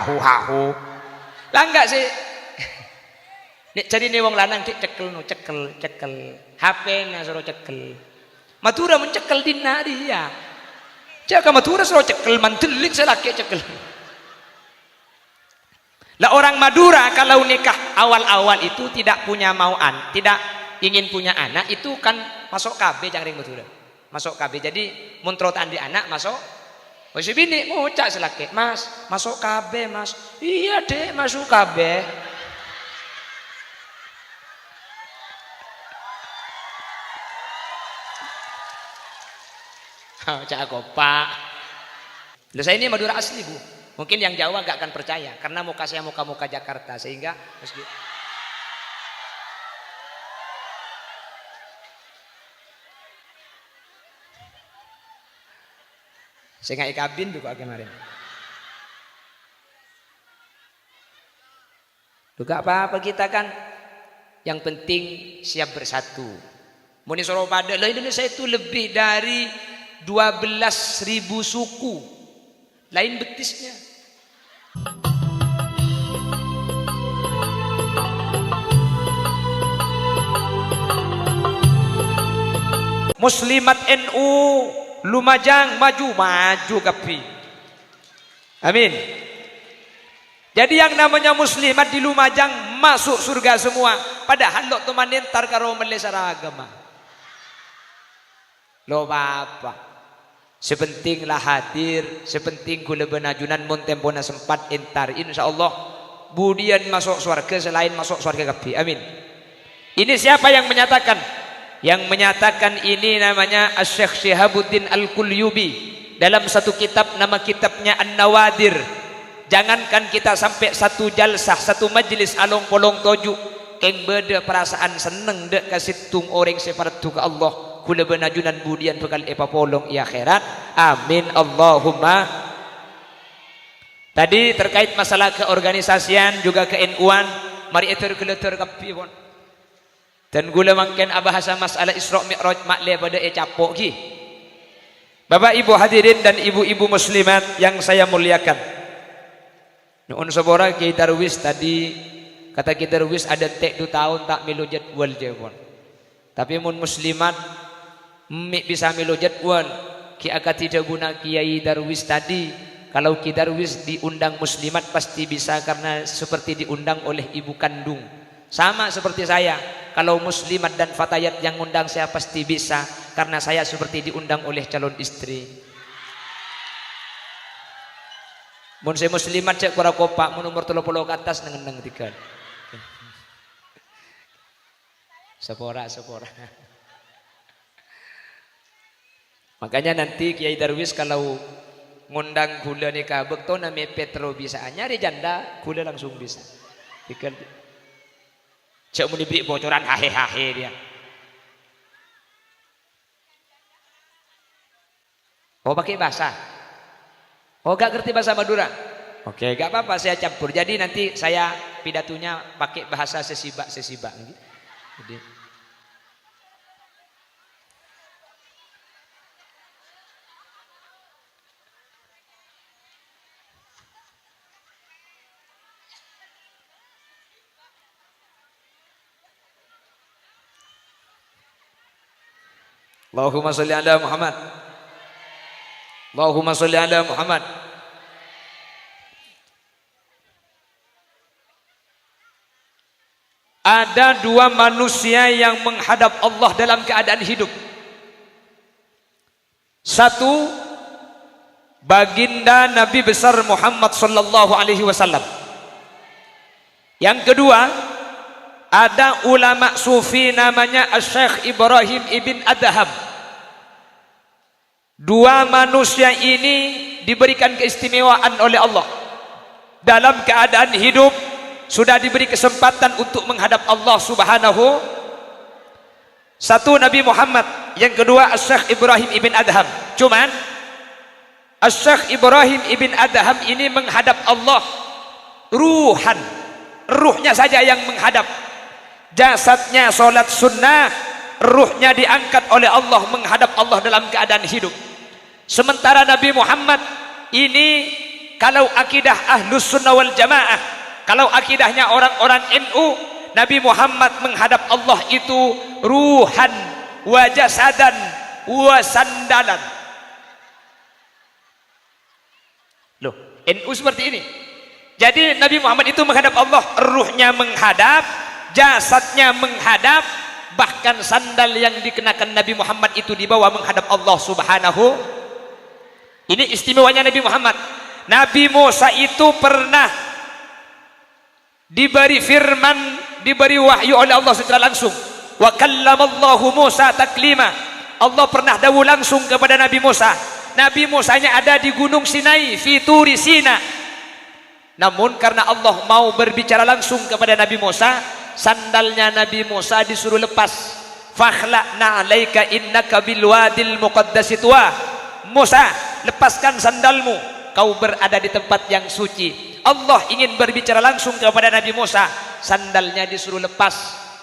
hahu. Lah enggak sih. Nek jadi nih wong lanang dik cekel no cekel. HP-nya suruh cekel. Madura mencekel dina dia. Jaka Madura suruh cekel mantelik selaki cekel. Lah orang Madura kalau nikah awal-awal itu tidak punya mauan, tidak ingin punya anak, itu kan masuk KB jangring Madura. Masuk KB. Jadi muntrotan di anak masuk. Oh si bini ngucak selaki, "Mas, masuk KB, Mas." "Iya, Dek, masuk KB." Cak aku, Pak. Loh, saya ini Madura asli, Bu. Mungkin yang Jawa gak akan percaya karena muka saya muka-muka Jakarta, sehingga meski saya nggak ikabin juga kemarin. Juga apa-apa kita kan, yang penting siap bersatu. Muni Soropada, lah Indonesia itu lebih dari 12.000 suku, lain betisnya. Muslimat NU Lumajang maju kapi. Amin. Jadi yang namanya muslimat di Lumajang masuk surga semua. Padahal lo teman entar karo melesara agama. Lo apa? Sepentinglah hadir, sepenting kula benajunan mun tempona sempat entar, insyaallah budian masuk surga selain masuk surga kapi. Amin. Ini siapa yang menyatakan? Yang menyatakan ini namanya Asy-Syaikh Syihabuddin Al-Qulyubi dalam satu kitab, nama kitabnya An-Nawadir. Jangankan kita sampai satu jalsah, satu majlis along polong toju keng beda perasaan seneng dek kasih tung orang separatu ke Allah kula benajunan budian bekal epa polong i akhirat. Amin Allahumma. Tadi terkait masalah keorganisasian juga ke NU-an, mari eter keleter kapi pon. Dan gula mangken abahasa masalah Isra Mi'raj makle pada capok ki. Bapak Ibu hadirin dan ibu-ibu muslimat yang saya muliakan. Nuhun sabora Kiai Darwis tadi kata Kiai Darwis ada tek 2 tahun tak milu jadwal jepon. Tapi mun muslimat bisa milu jadwal ki akad tidak guna Kiai Darwis tadi. Kalau Kiai Darwis diundang muslimat pasti bisa karena seperti diundang oleh ibu kandung. Sama seperti saya, kalau muslimat dan fatayat yang undang saya pasti bisa karena saya seperti diundang oleh calon istri. Mun saya muslimat cek para kopak mun umur 30 ke atas neng tiga. Sepora. Makanya nanti Kiai Darwis kalau ngundang gula nikah bekto nami Petro bisa nyari janda gula langsung bisa. Tiga. Cek mau diberi bocoran hahe dia. Oh pakai bahasa. Oh gak ngerti bahasa Madura. Oke gak apa-apa saya campur. Jadi nanti saya pidatunya pakai bahasa sesibak. Jadi Allahumma sholli ala Muhammad. Allahumma sholli ala Muhammad. Ada 2 manusia yang menghadap Allah dalam keadaan hidup. Satu, baginda Nabi besar Muhammad sallallahu alaihi wasallam. Yang kedua, ada ulama sufi namanya Asy-Syaikh Ibrahim ibn Adham. 2 manusia ini diberikan keistimewaan oleh Allah. Dalam keadaan hidup sudah diberi kesempatan untuk menghadap Allah subhanahu. Satu Nabi Muhammad, yang kedua Asy-Syaikh Ibrahim ibn Adham. Cuman Asy-Syaikh Ibrahim ibn Adham ini menghadap Allah ruhan, ruhnya saja yang menghadap. Jasadnya solat sunnah, ruhnya diangkat oleh Allah menghadap Allah dalam keadaan hidup. Sementara Nabi Muhammad ini kalau akidah Ahlus Sunnah wal Jamaah, kalau akidahnya orang-orang NU, Nabi Muhammad menghadap Allah itu ruhan wa jasadan wa sandalan. Loh, NU seperti ini. Jadi Nabi Muhammad itu menghadap Allah, ruhnya menghadap, jasadnya menghadap, bahkan sandal yang dikenakan Nabi Muhammad itu dibawa menghadap Allah Subhanahu. Ini istimewanya Nabi Muhammad. Nabi Musa itu pernah diberi firman, diberi wahyu oleh Allah secara langsung. Wa kallamallahu Musa taklima. Allah pernah dawuh langsung kepada Nabi Musa. Nabi Musanya ada di Gunung Sinai, fi Turi Sina. Namun karena Allah mau berbicara langsung kepada Nabi Musa, sandalnya Nabi Musa disuruh lepas. Fakhla'na 'alaika innaka bil wadil muqaddasi tuwa. Musa, lepaskan sandalmu, kau berada di tempat yang suci. Allah ingin berbicara langsung kepada Nabi Musa, sandalnya disuruh lepas.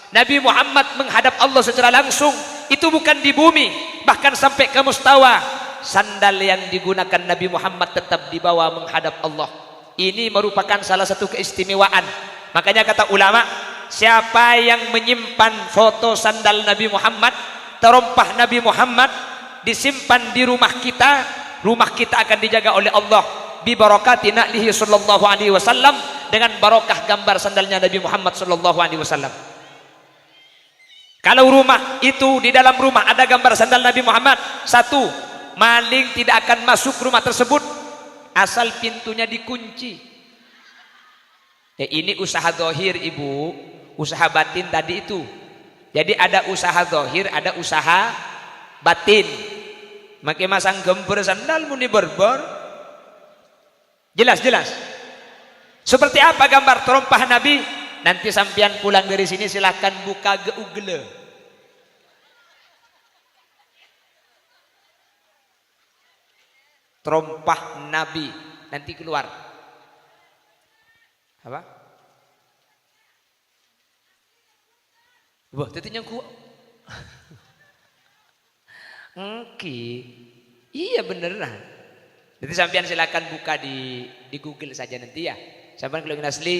Nabi Muhammad menghadap Allah secara langsung, itu bukan di bumi, bahkan sampai ke mustawa. Sandal yang digunakan Nabi Muhammad tetap dibawa menghadap Allah. Ini merupakan salah satu keistimewaan. Makanya kata ulama, siapa yang menyimpan foto sandal Nabi Muhammad, terompah Nabi Muhammad, disimpan di rumah kita akan dijaga oleh Allah bi barakati na'lihi sallallahu alaihi wasallam, dengan barokah gambar sandalnya Nabi Muhammad sallallahu alaihi wasallam. Kalau rumah itu, di dalam rumah ada gambar sandal Nabi Muhammad, satu, maling tidak akan masuk rumah tersebut asal pintunya dikunci. Ini usaha zahir, ibu, usaha batin tadi itu. Jadi ada usaha zahir, ada usaha batin. Makai masang gember sandal muni berbor. Jelas. Seperti apa gambar terompah Nabi? Nanti sampean pulang dari sini silahkan buka Google. Terompah Nabi, nanti keluar. Apa? Wah, tentunya ku. Oke. Iya beneran. Nanti sampean silakan buka di Google saja nanti ya. Sampean kalau ingin asli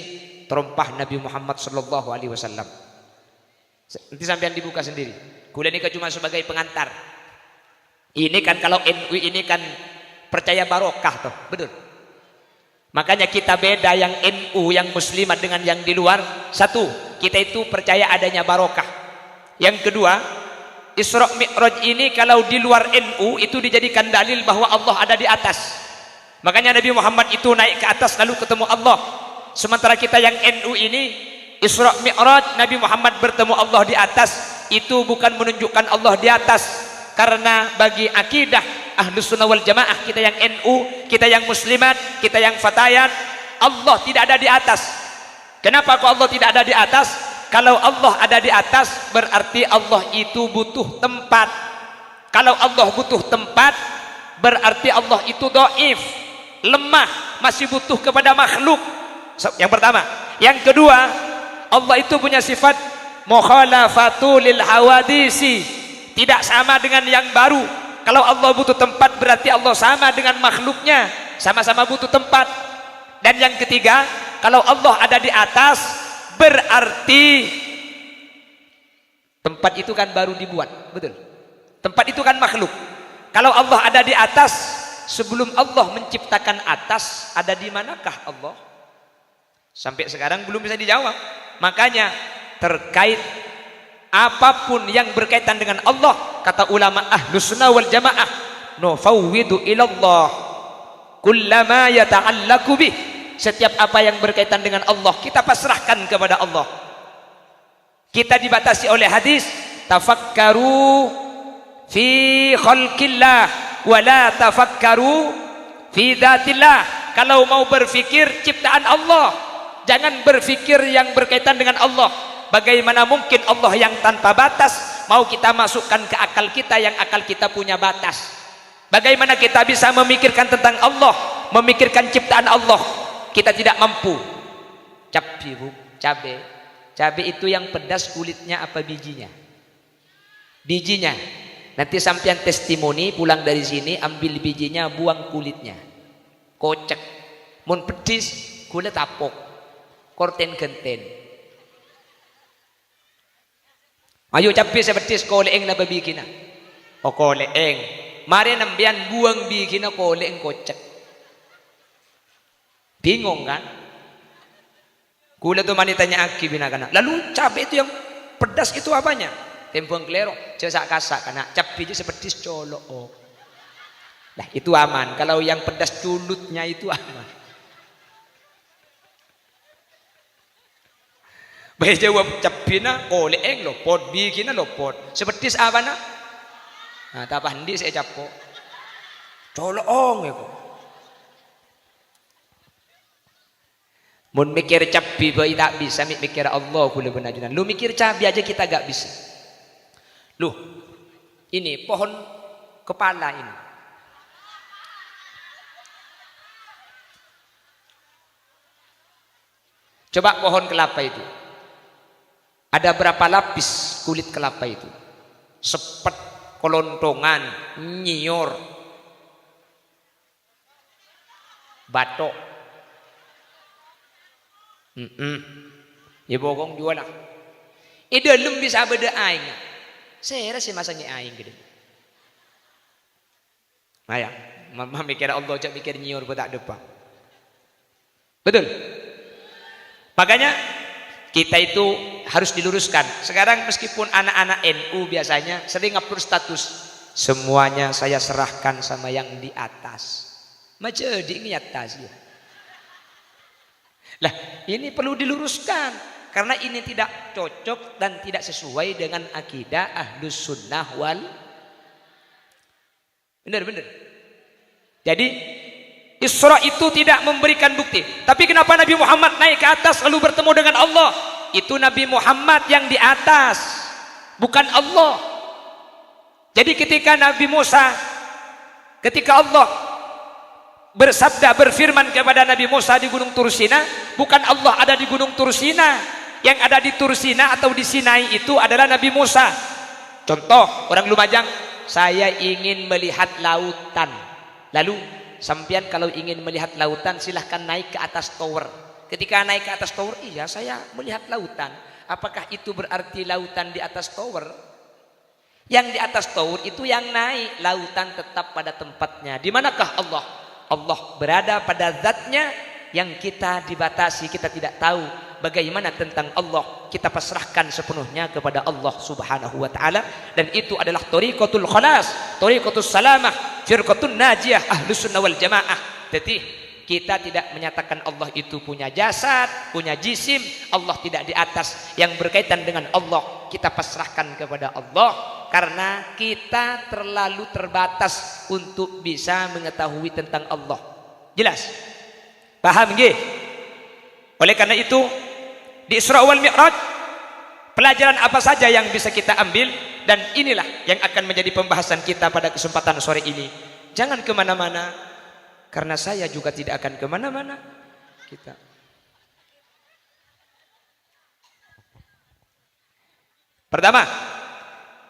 terompah Nabi Muhammad sallallahu alaihi wasallam. Nanti sampean dibuka sendiri. Kuliah ini cuma sebagai pengantar. Ini kan kalau NU ini kan percaya barokah toh, betul. Makanya kita beda yang NU, yang muslimat dengan yang di luar. Satu, kita itu percaya adanya barokah. Yang kedua, Isra Mi'raj ini kalau di luar NU itu dijadikan dalil bahwa Allah ada di atas. Makanya Nabi Muhammad itu naik ke atas lalu ketemu Allah. Sementara kita yang NU ini, Isra Mi'raj Nabi Muhammad bertemu Allah di atas, itu bukan menunjukkan Allah di atas. Karena bagi akidah Ahlus Sunnah wal Jamaah, kita yang NU, kita yang muslimat, kita yang fatayat, Allah tidak ada di atas. Kenapa kok Allah tidak ada di atas? Kalau Allah ada di atas berarti Allah itu butuh tempat. Kalau Allah butuh tempat berarti Allah itu dhaif, lemah, masih butuh kepada makhluk. Yang pertama. Yang kedua, Allah itu punya sifat mukhalafatu lil hawadisi, tidak sama dengan yang baru. Kalau Allah butuh tempat berarti Allah sama dengan makhluknya, sama-sama butuh tempat. Dan yang ketiga, kalau Allah ada di atas berarti tempat itu kan baru dibuat, betul? Tempat itu kan makhluk. Kalau Allah ada di atas, sebelum Allah menciptakan atas, ada di manakah Allah? Sampai sekarang belum bisa dijawab. Makanya terkait apapun yang berkaitan dengan Allah, kata ulama Ahlus Sunnah wal Jamaah, nufawwidu ilallah kullama yata'allaqu bih. Setiap apa yang berkaitan dengan Allah kita pasrahkan kepada Allah. Kita dibatasi oleh hadis, tafakkaru fi khalqillah wa la tafakkaru fi dzatillah. Kalau mau berfikir ciptaan Allah, jangan berfikir yang berkaitan dengan Allah. Bagaimana mungkin Allah yang tanpa batas mau kita masukkan ke akal kita yang akal kita punya batas? Bagaimana kita bisa memikirkan tentang Allah, memikirkan ciptaan Allah? Kita tidak mampu. Cabai itu yang pedas kulitnya apa bijinya? Bijinya. Nanti sampean testimoni pulang dari sini, ambil bijinya, buang kulitnya. Kocek. Mun pedis gula tapok, korten genten. Ayo capi saya pedis koleeng na babikina. O koleeng. Mari nambian buang bikina koleeng kocek. Bingung kan? Gula tuh manitanya aki binakana. Lalu cabai itu yang pedas itu apanya? Tempong kelero, cesak kasak karena cabai itu seperti colok. Oh. Nah itu aman. Kalau yang pedas culutnya itu aman. Baik jawab cabai na koleeng lopot, bikina lopot. Seperti apa na? Nah tak pandi saya capo. Colong ya kok. Mun mikir cabai bayi tak bisa, mikir Allah kula benajunan. Lu mikir cabai aja kita gak bisa. Lu, ini pohon kepala ini. Coba pohon kelapa itu. Ada berapa lapis kulit kelapa itu? Sepet, kelontongan, nyior, batok. Ya bokong jual lah. Dalam bisa beda aing. Saya rasa masanya aing gede. Maya, mama mikir Allah cak mikir nyiur tak depan. Betul. Makanya kita itu harus diluruskan. Sekarang meskipun anak-anak NU biasanya sering upload status, semuanya saya serahkan sama yang di atas. Macam di atas ya. Lah ini perlu diluruskan karena ini tidak cocok dan tidak sesuai dengan akidah Ahlus Sunnah wal. Benar. Jadi Isra itu tidak memberikan bukti. Tapi kenapa Nabi Muhammad naik ke atas lalu bertemu dengan Allah? Itu Nabi Muhammad yang di atas, bukan Allah. Jadi ketika Nabi Musa, ketika Allah bersabda, berfirman kepada Nabi Musa di Gunung Tursina, bukan Allah ada di Gunung Tursina. Yang ada di Tursina atau di Sinai itu adalah Nabi Musa. Contoh, orang Lumajang, saya ingin melihat lautan. Lalu, sampean kalau ingin melihat lautan, silahkan naik ke atas tower. Ketika naik ke atas tower, iya saya melihat lautan. Apakah itu berarti lautan di atas tower? Yang di atas tower itu yang naik, lautan tetap pada tempatnya. Di manakah Allah? Allah berada pada zatnya yang kita dibatasi, kita tidak tahu bagaimana tentang Allah. Kita pasrahkan sepenuhnya kepada Allah Subhanahu wa taala, dan itu adalah thariqatul khalas, thariqatus salamah, firqatun najiyah Ahlus Sunnah wal Jamaah. Jadi kita tidak menyatakan Allah itu punya jasad, punya jisim. Allah tidak di atas. Yang berkaitan dengan Allah kita pasrahkan kepada Allah, karena kita terlalu terbatas untuk bisa mengetahui tentang Allah. Jelas? Paham nggih? Oleh karena itu di Isra wal Mi'raj pelajaran apa saja yang bisa kita ambil, dan inilah yang akan menjadi pembahasan kita pada kesempatan sore ini. Jangan kemana-mana, karena saya juga tidak akan kemana-mana. Kita pertama,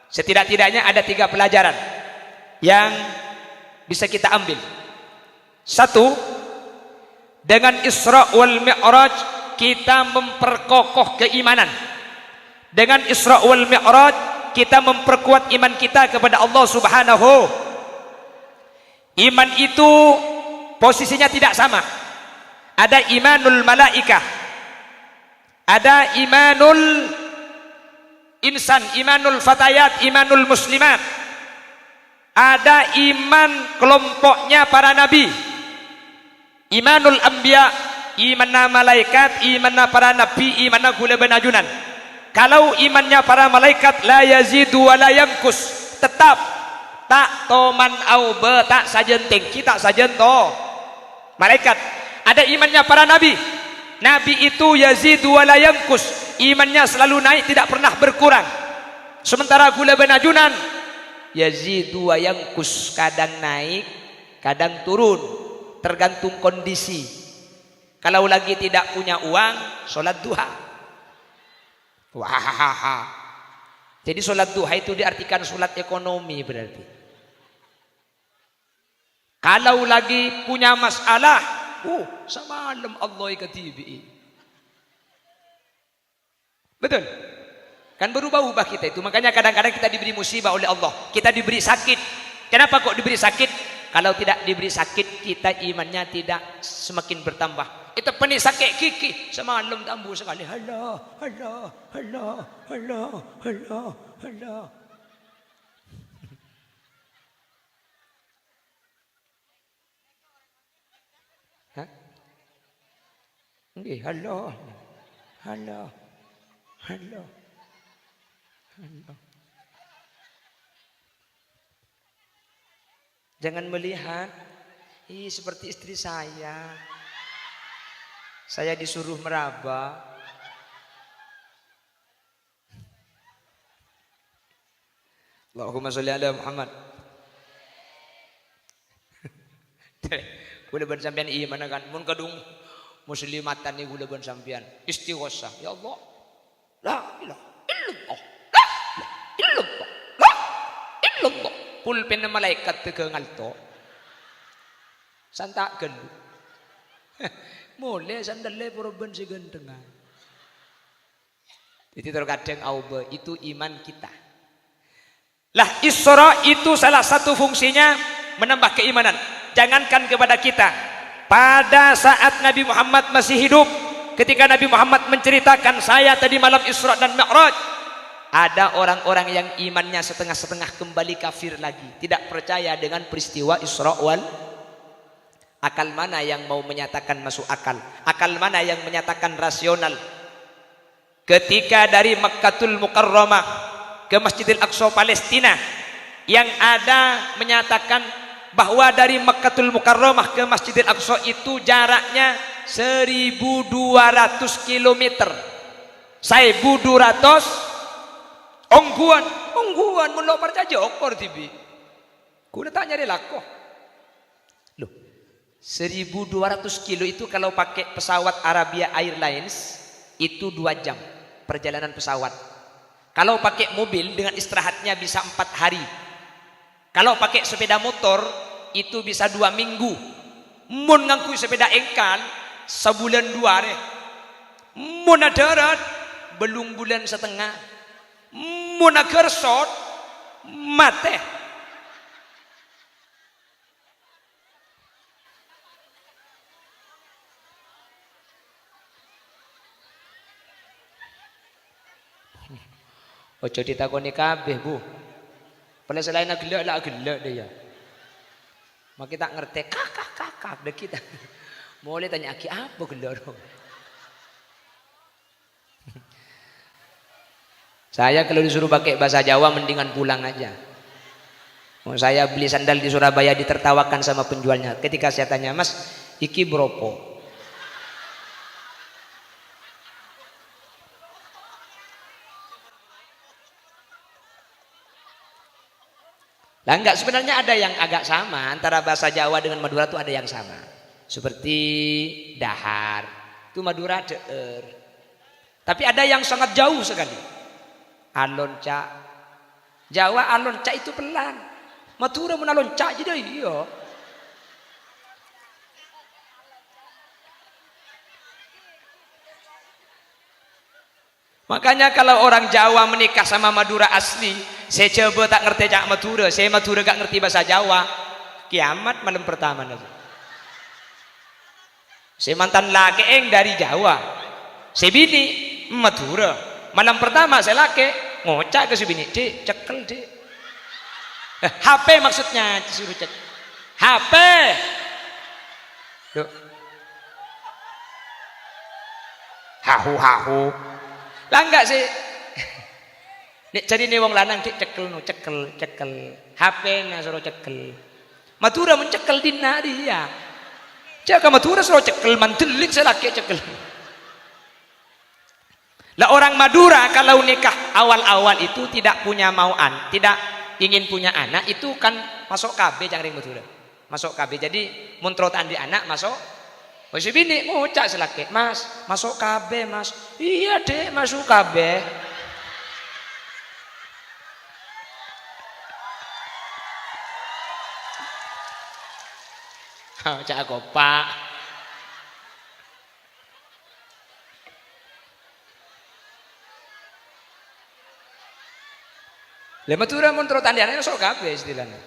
setidak-tidaknya ada 3 pelajaran yang bisa kita ambil. 1, dengan Isra wal Mi'raj kita memperkokoh keimanan. Dengan Isra wal Mi'raj kita memperkuat iman kita kepada Allah Subhanahu. Iman itu posisinya tidak sama. Ada imanul malaikah, ada imanul insan, imanul fatayat, imanul muslimat. Ada iman kelompoknya para nabi, imanul anbiya, imanna malaikat, imanna para nabi, imanna gula benajunan. Kalau imannya para malaikat la yazidu wa la yankus, tetap tak toman au be tak sajenting, kita sajen to malaikat. Ada imannya para nabi, nabi itu yazidu wa la yankus, imannya selalu naik, tidak pernah berkurang. Sementara gula benajunan yazidu wa yankus, kadang naik kadang turun, tergantung kondisi. Kalau lagi tidak punya uang, sholat duha. Wah, jadi sholat duha itu diartikan sholat ekonomi berarti. Kalau lagi punya masalah, semalam Allah katibi. Betul? Kan berubah-ubah kita itu. Makanya kadang-kadang kita diberi musibah oleh Allah. Kita diberi sakit. Kenapa kok diberi sakit? Kalau tidak diberi sakit, kita imannya tidak semakin bertambah. Itu pening sakit kiki. Semalam tambuh sekali. Allah, Allah, Allah, Allah, Allah, Allah. Hah? Nggih, Allah. Allah. Allah. Allah. Jangan melihat seperti istri saya. Saya disuruh meraba. Allahumma sholli ala Muhammad. Gula ban sampean iman kan mun kadung muslimatan ni gula ban sampean istighosah. Ya Allah. La ilaha illallah. La ilaha illallah. La illallah. Pulpen malaikat teu ngalto. Santakeun. Mole sandale poroben si gendengan. Jadi terkadang aube itu iman kita. Lah Isra itu salah satu fungsinya menambah keimanan. Jangankan kepada kita. Pada saat Nabi Muhammad masih hidup, ketika Nabi Muhammad menceritakan saya tadi malam Isra dan Mi'raj, ada orang-orang yang imannya setengah-setengah kembali kafir lagi, tidak percaya dengan peristiwa Isra wal. Akal mana yang mau menyatakan masuk akal? Akal mana yang menyatakan rasional? Ketika dari Makkatul Mukarramah ke Masjidil Aqsa Palestina, yang ada menyatakan bahwa dari Makkatul Mukarramah ke Masjidil Aqsa itu jaraknya 1200 km. 1200 ongguan menlo percaya okor tibi. Kuda tanya dia lakoh. Loh, 1200 kilo itu kalau pakai pesawat Arabia Airlines itu 2 jam perjalanan pesawat. Kalau pakai mobil dengan istirahatnya bisa 4 hari. Kalau pakai sepeda motor itu bisa 2 minggu. Mun ngangku sepeda engkal sebulan 2 hari. Mun darat belum bulan setengah. Mun gersot mate. Ojo ditakoni kabeh, Bu. Pada selain gelek lah gelek dia. Mak kita ngerti kakak deh kita. Mulai tanya aki apa gelek. Saya kalau disuruh pakai bahasa Jawa mendingan pulang aja. Saya beli sandal di Surabaya ditertawakan sama penjualnya. Ketika saya tanya, "Mas, iki bropo?" Lah enggak, sebenarnya ada yang agak sama antara bahasa Jawa dengan Madura itu ada yang sama. Seperti dahar, itu Madura deer. Tapi ada yang sangat jauh sekali. Alonca. Jawa alonca itu pelan. Madura mun alonca jadi iya. Makanya kalau orang Jawa menikah sama Madura asli, saya coba tak ngerti cak Madura, saya Madura gak ngerti bahasa Jawa, kiamat malam pertama nanti. Saya mantan laki dari Jawa, saya bini Madura, malam pertama saya laki ngocak ke si bini, "Dek, cekel dek." HP maksudnya disuruh cek. HP. Duh. Hahu. Lah enggak sih. Nek jadi nih wong lanang dik cekel. HP na suruh cekel. Madura mencekel dina dia. Jaga Madura suruh cekel mantelik selaki cekel. Lah orang Madura kalau nikah awal-awal itu tidak punya mauan, tidak ingin punya anak, itu kan masuk KB jangring Madura. Masuk KB. Jadi muntrotan di anak masuk. Wis bini ngucak selake, "Mas, masuk KB, Mas." "Iya, Dek, masuk KB." Cak aku, "Pak, Lah Madura mun tro tandiannya sok kabeh istilahnya.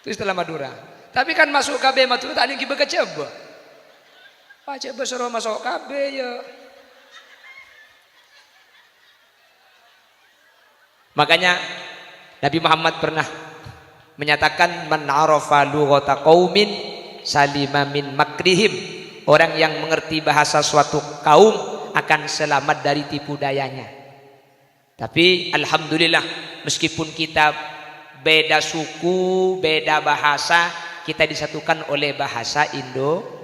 Itu istilah Madura. Tapi kan masuk kabeh Madura tak ada ki bekeceba. Pak cek besoro masuk kabeh ya. Makanya Nabi Muhammad pernah menyatakan man arafa lughata qaumin salima min makrihim. Orang yang mengerti bahasa suatu kaum akan selamat dari tipu dayanya. Tapi alhamdulillah meskipun kita beda suku, beda bahasa, kita disatukan oleh bahasa Indo.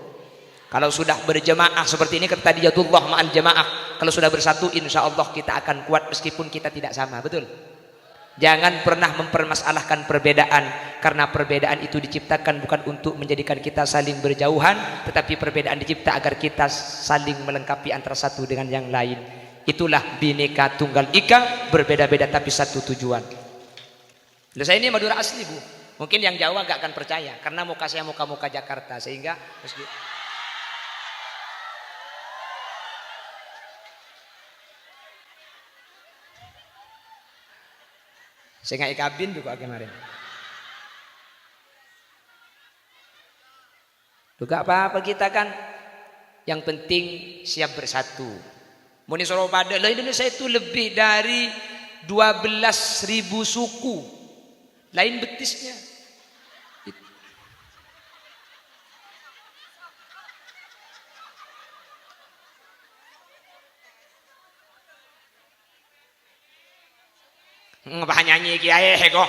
Kalau sudah berjemaah seperti ini kata Diyatullah ma'al jamaah, kalau sudah bersatu insya Allah kita akan kuat meskipun kita tidak sama, betul? Jangan pernah mempermasalahkan perbedaan, karena perbedaan itu diciptakan bukan untuk menjadikan kita saling berjauhan, tetapi perbedaan dicipta agar kita saling melengkapi antara satu dengan yang lain. Itulah Bhinneka Tunggal Ika, berbeda-beda tapi satu tujuan. Loh, saya ini Madura asli Bu. Mungkin yang Jawa gak akan percaya karena muka saya muka-muka Jakarta, sehingga saya nggak kabin juga kemarin. Juga apa-apa kita kan, yang penting siap bersatu. Muni Soropada, lah Indonesia itu lebih dari 12.000 suku, lain betisnya. Ngapa nyanyi kiai kok?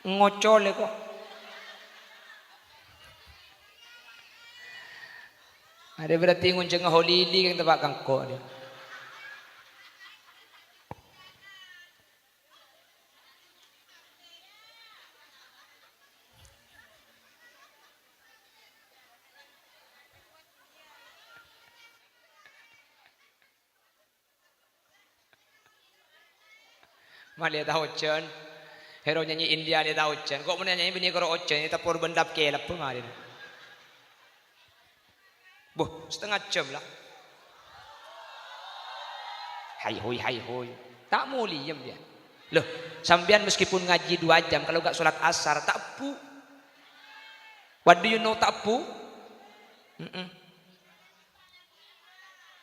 Ngocol kok. Ada berarti ngunceng holili yang tebak kangko dia. Malia tahu Ocen, hero nyanyi India dia tahu Ocen. Kok mau nyanyi bini karo Ocen? Kita por bendap kelap pengarin. Boh, setengah jam lah. Hai hoi. Tak mau liem dia. Loh, sambian meskipun ngaji 2 jam kalau gak sholat asar tak pu. What do you know tak pu?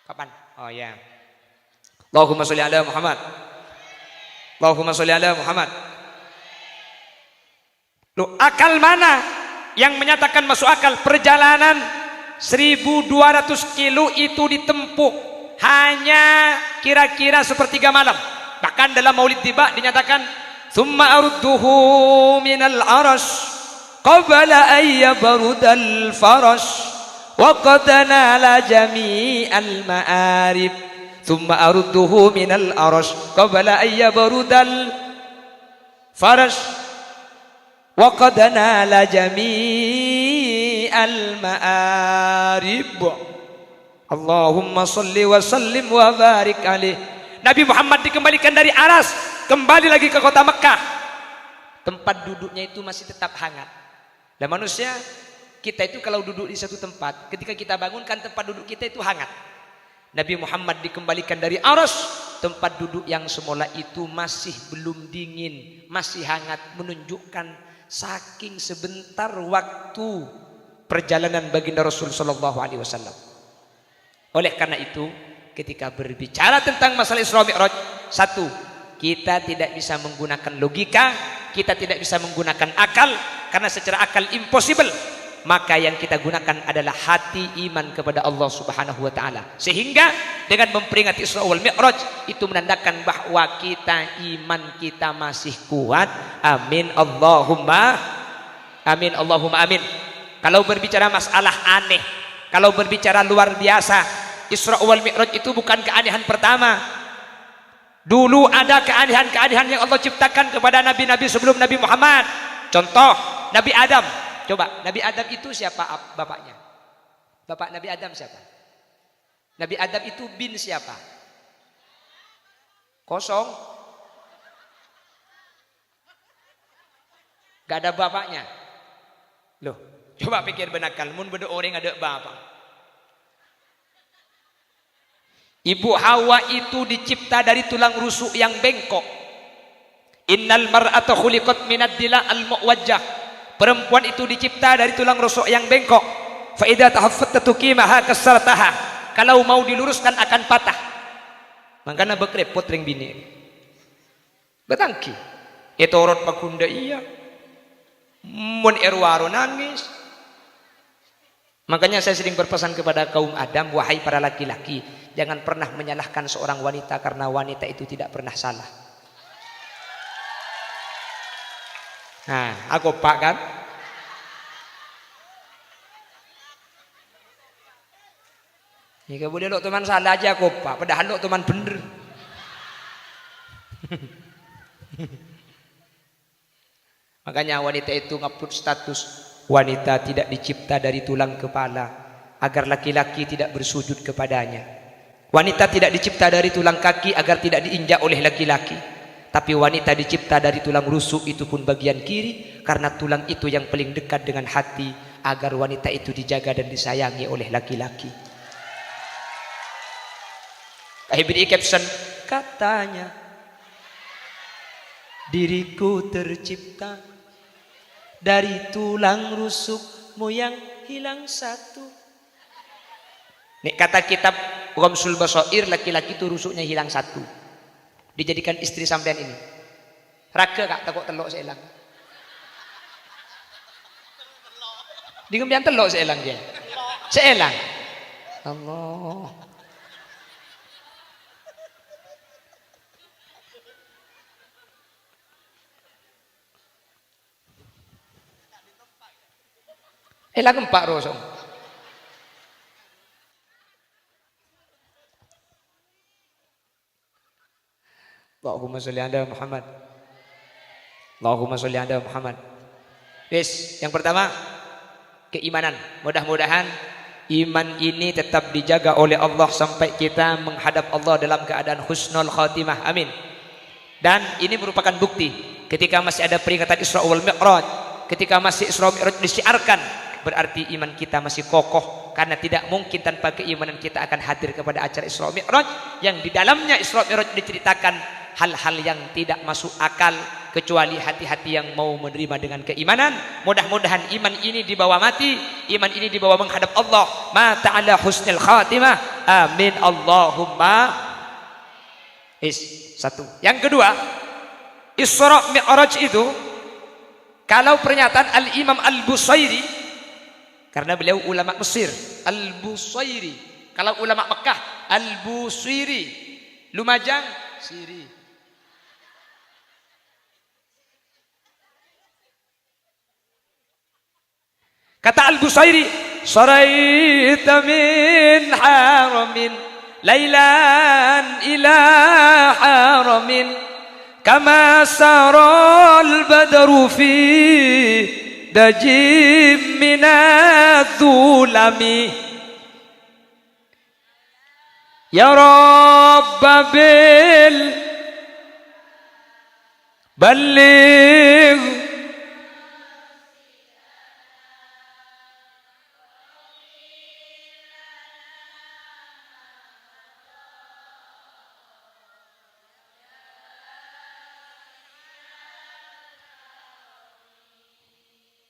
Kapan? Oh ya. Allahumma sholli ala Muhammad. Allahumma sholli ala Muhammad. Loh, akal mana yang menyatakan masuk akal perjalanan 1.200 kilo itu ditempuh hanya kira-kira sepertiga malam. Bahkan dalam Maulid Tiba dinyatakan summa arudduhu minal arash qabla ayyabrudal farash wa qad nala jami'al ma'arib. Thumma arudduhu minal arash qabla ayyabrudal farash wa qad nala jami'al ma'arib. Allahumma salli wa sallim wa barik alaih. Nabi Muhammad dikembalikan dari Aras, kembali lagi ke kota Mekah. Tempat duduknya itu masih tetap hangat. Dan manusia kita itu kalau duduk di satu tempat, ketika kita bangunkan tempat duduk kita itu hangat. Nabi Muhammad dikembalikan dari Aras, tempat duduk yang semula itu masih belum dingin, masih hangat, menunjukkan saking sebentar waktu perjalanan baginda Rasul sallallahu alaihi wasallam. Oleh karena itu, ketika berbicara tentang masalah Isra Mi'raj, satu, kita tidak bisa menggunakan logika, kita tidak bisa menggunakan akal, karena secara akal impossible. Maka yang kita gunakan adalah hati iman kepada Allah Subhanahu wa taala. Sehingga dengan memperingati Isra wal Mi'raj itu menandakan bahwa kita iman kita masih kuat. Amin Allahumma amin Allahumma amin. Kalau berbicara masalah aneh, kalau berbicara luar biasa, Isra wal Mi'raj itu bukan keanehan pertama. Dulu ada keanehan-keanehan yang Allah ciptakan kepada nabi-nabi sebelum Nabi Muhammad. Contoh, Nabi Adam. Coba, Nabi Adam itu siapa bapaknya? Bapak Nabi Adam siapa? Nabi Adam itu bin siapa? Kosong. Gak ada bapaknya. Loh, coba pikir benakal, mun beda orang ada bapak. Ibu Hawa itu dicipta dari tulang rusuk yang bengkok. Innal mar'ata khuliqat minad dila al-muwajjah. Perempuan itu dicipta dari tulang rusuk yang bengkok. Fa idza tahaffatta tuqimaha kasartaha. Kalau mau diluruskan akan patah. Makanya bekrepot ring bini. Betangki. Etorot pakunda iya. Mun erwaro nangis. Makanya saya sering berpesan kepada kaum Adam, wahai para laki-laki, jangan pernah menyalahkan seorang wanita karena wanita itu tidak pernah salah. Nah, aku pak kan? Jika boleh lo teman salah aja aku pak, padahal lo teman bener. Makanya wanita itu ngupload status, wanita tidak dicipta dari tulang kepala agar laki-laki tidak bersujud kepadanya. Wanita tidak dicipta dari tulang kaki agar tidak diinjak oleh laki-laki. Tapi wanita dicipta dari tulang rusuk, itu pun bagian kiri, karena tulang itu yang paling dekat dengan hati, agar wanita itu dijaga dan disayangi oleh laki-laki. Beri caption, katanya diriku tercipta dari tulang rusukmu yang hilang satu. Nih kata kitab Ghamsul Basair, laki-laki itu rusuknya hilang satu. Dijadikan istri sampean ini. Raga kak takut telok seelang. Di ngembian telok seelang dia. Seelang. Allah. Elang empat rosong. Allahumma sholli ala Muhammad. Allahumma sholli ala Muhammad. Yes, yang pertama keimanan. Mudah-mudahan iman ini tetap dijaga oleh Allah sampai kita menghadap Allah dalam keadaan husnul khatimah. Amin. Dan ini merupakan bukti ketika masih ada peringatan Isra wal Mi'raj, ketika masih Isra wal Mi'raj disiarkan, berarti iman kita masih kokoh, karena tidak mungkin tanpa keimanan kita akan hadir kepada acara Isra Mi'raj yang di dalamnya Isra Mi'raj diceritakan hal-hal yang tidak masuk akal kecuali hati-hati yang mau menerima dengan keimanan. Mudah-mudahan iman ini dibawa mati, iman ini dibawa menghadap Allah, mata ala husnil khatimah. Amin Allahumma. Satu. Yang kedua, Isra Mi'raj itu kalau pernyataan Al-Imam Al-Busairi, karena beliau ulama Mesir, Al-Busairi. Kalau ulama Mekah, Al-Busairi. Lumajang, Siri. Kata Al-Busairi, saraita min haramin lailan ila haramin kama saral badru fi dajim minadh-dhulami ya rabbil balligh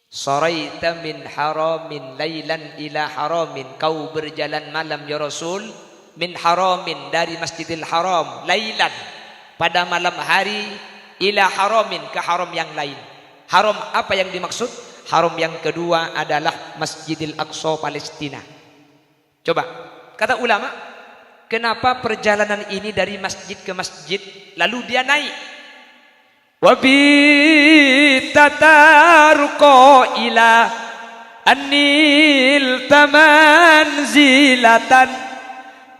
Saraita min haramin lailan ila haramin, kau berjalan malam ya Rasul, min haramin dari Masjidil Haram, lailan pada malam hari, ila haramin ke haram yang lain. Haram apa yang dimaksud? Haram yang kedua adalah Masjidil Aqsa Palestina. Coba kata ulama, kenapa perjalanan ini dari masjid ke masjid lalu dia naik? Wabi tatarko ila anil tamanzilatan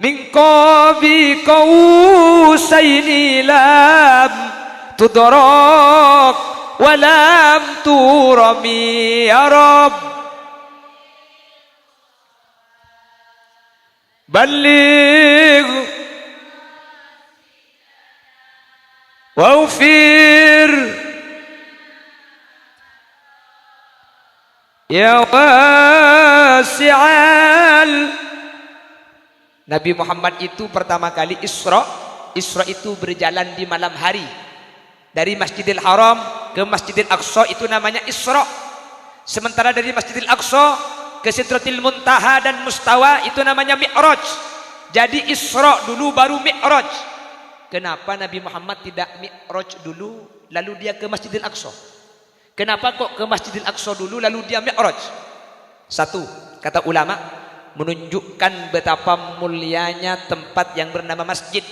min qabi qausaini lam tudrak walam turami ya Rabb balligh waufir Ya wasi'al. Nabi Muhammad itu pertama kali Isra. Isra itu berjalan di malam hari. Dari Masjidil Haram ke Masjidil Aqsa itu namanya Isra. Sementara dari Masjidil Aqsa ke Sidratil Muntaha dan Mustawa itu namanya Mi'raj. Jadi Isra dulu baru Mi'raj. Kenapa Nabi Muhammad tidak Mi'raj dulu lalu dia ke Masjidil Aqsa? Kenapa kok ke Masjidil Aqsa dulu lalu dia Mi'raj? Satu, kata ulama, menunjukkan betapa mulianya tempat yang bernama masjid.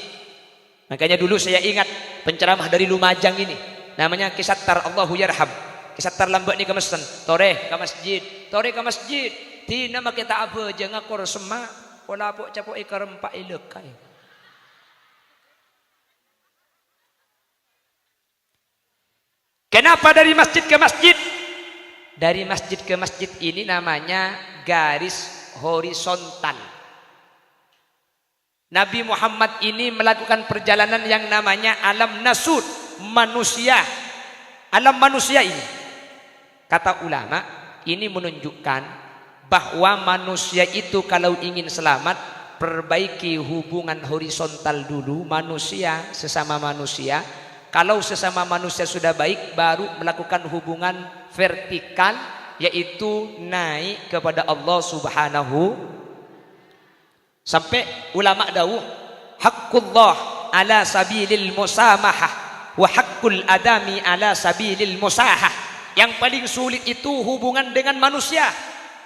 Makanya dulu saya ingat penceramah dari Lumajang ini, namanya Kisattar Allahu Yarham. Kisattar lambat ni ke masjid, tore ke masjid, tore ke masjid. Tina make tak apa je ngakor semak, pola pok capok ikar empat ilekai. Kenapa dari masjid ke masjid? Dari masjid ke masjid ini namanya garis horizontal. Nabi Muhammad ini melakukan perjalanan yang namanya alam nasud, manusia. Alam manusia ini, kata ulama, ini menunjukkan bahwa manusia itu kalau ingin selamat, perbaiki hubungan horizontal dulu, manusia sesama manusia. Kalau sesama manusia sudah baik, baru melakukan hubungan vertikal, yaitu naik kepada Allah Subhanahu. Sampai ulama dawuh, haqqullah ala sabilil musamahah wa haqqul adami ala sabilil musahah. Yang paling sulit itu hubungan dengan manusia.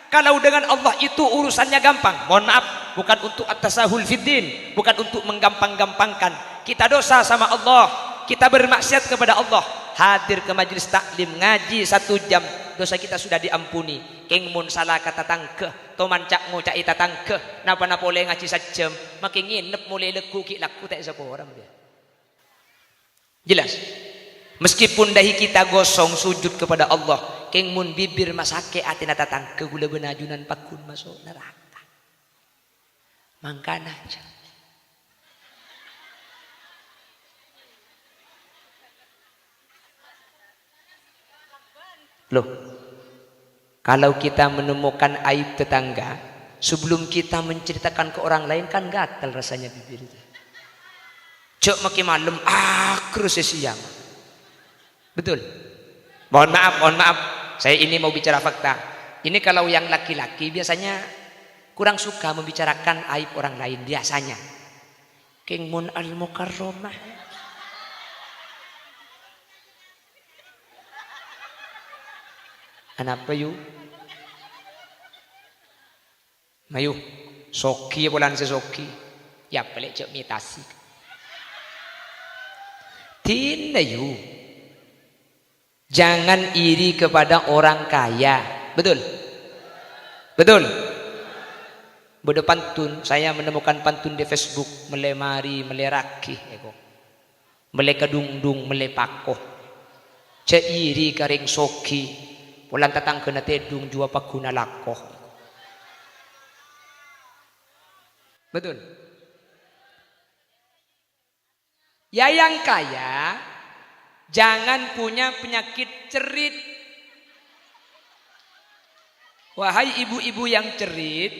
Kalau dengan Allah itu urusannya gampang. Mohon maaf, bukan untuk at-tasahul fiddin, bukan untuk menggampang-gampangkan. Kita dosa sama Allah, kita bermaksiat kepada Allah, hadir ke majlis taklim ngaji 1 jam, dosa kita sudah diampuni. Keng mun salah kata tangke, toman cak mo cak ita tangke, napa-napa boleh ngaji 1 jam, makin nginep mulai leku ki laku tak siapa orang dia. Jelas. Meskipun dahi kita gosong sujud kepada Allah, keng mun bibir masake atina tatangke gula benajunan pakun masuk neraka. Mangkana aja. Loh, kalau kita menemukan aib tetangga, sebelum kita menceritakan ke orang lain kan gatal rasanya bibir itu. Cok makin malam, akrus siang. Betul. Mohon maaf. Saya ini mau bicara fakta. Ini kalau yang laki-laki biasanya kurang suka membicarakan aib orang lain biasanya. King mun al-mukarramah. Kenapa yuk? Mayu, soki bulan sesoki, ya pelik cek mitasi. Tidak yuk. Jangan iri kepada orang kaya, betul? Betul. Beda pantun, saya menemukan pantun di Facebook, melemari, meleraki, melekadungdung, melepakoh. Cek iri karing soki. Pulang tatang kena tedung jua pakuna lakoh. Betul. Ya yang kaya jangan punya penyakit cerit. Wahai ibu-ibu yang cerit,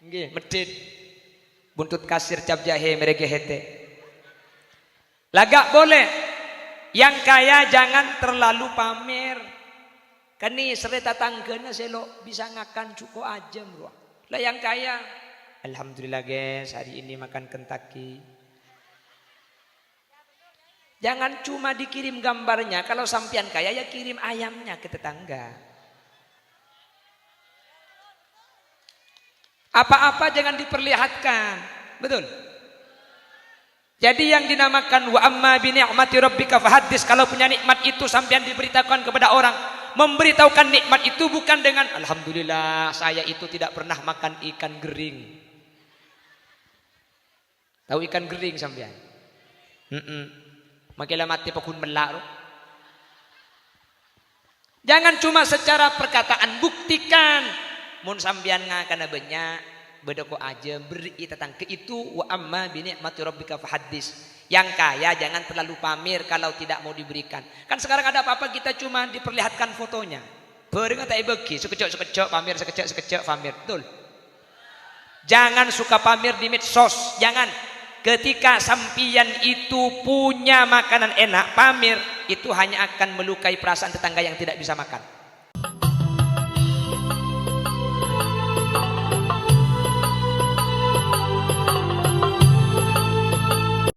nggih, medit. Buntut kasir cap jahe mereka hete. Lagak boleh. Yang kaya jangan terlalu pamer. Kani serta tanggana selo bisa ngakan cukup aja bro. Lah yang kaya, alhamdulillah guys hari ini makan Kentucky. Jangan cuma dikirim gambarnya. Kalau sampean kaya ya kirim ayamnya ke tetangga. Apa-apa jangan diperlihatkan. Betul. Jadi yang dinamakan wa amma bi ni'mati rabbika fahaddits, kalau punya nikmat itu sampean diberitakan kepada orang. Memberitahukan nikmat itu bukan dengan alhamdulillah saya itu tidak pernah makan ikan gering. Tahu ikan gering sampean? Makilah mati pakun melak. Jangan cuma secara perkataan, buktikan. Mun sambian ngakana banyak bedoko aja beri tentang ke itu wa amma bi ni'mati rabbika fahaddits. Yang kaya jangan terlalu pamer kalau tidak mau diberikan. Kan sekarang ada apa-apa kita cuma diperlihatkan fotonya. Beringat tak bagi, sekejap pamer, sekejap pamer. Betul. Jangan suka pamer di medsos, jangan. Ketika sampian itu punya makanan enak, pamer, itu hanya akan melukai perasaan tetangga yang tidak bisa makan.